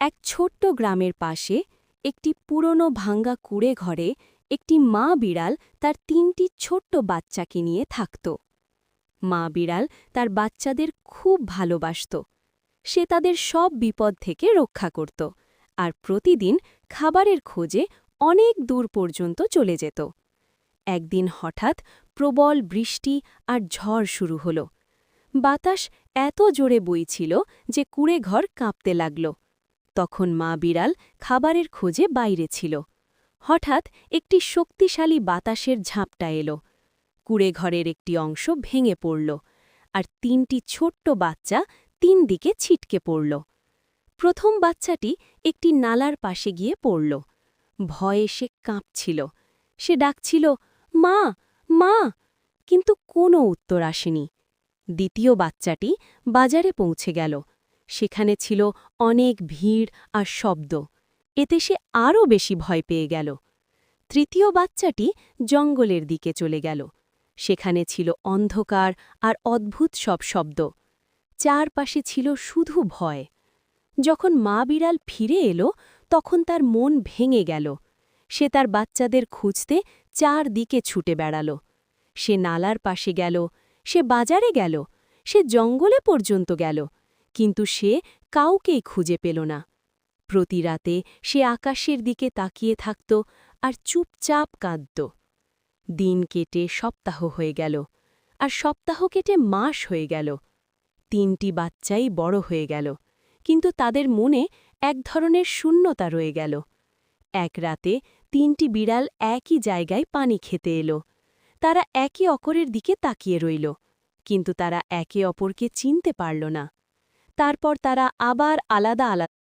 এক ছোট্ট গ্রামের পাশে একটি পুরনো ভাঙ্গা কুঁড়ে ঘরে একটি মা বিড়াল তার ৩টি ছোট্ট বাচ্চাকে নিয়ে থাকত। মা বিড়াল তার বাচ্চাদের খুব ভালোবাসত। সে তাদের সব বিপদ থেকে রক্ষা করত আর প্রতিদিন খাবারের খোঁজে অনেক দূর পর্যন্ত চলে যেত। একদিন হঠাৎ প্রবল বৃষ্টি আর ঝড় শুরু হল। বাতাস এত জোরে বইছিল যে কুঁড়ে ঘর কাঁপতে লাগল। তখন মা বিড়াল খাবারের খোঁজে বাইরে ছিল। হঠাৎ একটি শক্তিশালী বাতাসের ঝাপটা এলো। কুঁড়ে ঘরের একটি অংশ ভেঙে পড়ল আর ৩টি ছোট্ট বাচ্চা ৩ দিকে ছিটকে পড়ল। প্রথম বাচ্চাটি একটি নালার পাশে গিয়ে পড়ল। ভয়ে সে কাঁপছিল। সে ডাকছিল, মা, মা, কিন্তু কোনো উত্তর আসেনি। দ্বিতীয় বাচ্চাটি বাজারে পৌঁছে গেল। সেখানে ছিল অনেক ভিড় আর শব্দ। এতে সে আরও বেশি ভয় পেয়ে গেল। তৃতীয় বাচ্চাটি জঙ্গলের দিকে চলে গেল। সেখানে ছিল অন্ধকার আর অদ্ভুত সব শব্দ। চারপাশে ছিল শুধু ভয়। যখন মা বিড়াল ফিরে এলো তখন তার মন ভেঙে গেল। সে তার বাচ্চাদের খুঁজতে ৪ দিকে ছুটে বেড়াল। সে নালার পাশে গেল, সে বাজারে গেল, সে জঙ্গলে পর্যন্ত গেল, কিন্তু সে কাউকেই খুঁজে পেল না। প্রতি রাতে সে আকাশের দিকে তাকিয়ে থাকত আর চুপচাপ কাঁদত। দিন কেটে সপ্তাহ হয়ে গেল, আর সপ্তাহ কেটে মাস হয়ে গেল। ৩টি বাচ্চাই বড় হয়ে গেল, কিন্তু তাদের মনে এক ধরনের শূন্যতা রয়ে গেল। এক রাতে ৩টি বিড়াল একই জায়গায় পানি খেতে এলো। তারা একে অপরের দিকে তাকিয়ে রইল, কিন্তু তারা একে অপরকে চিনতে পারল না। তারপর তারা আবার আলাদা আলাদা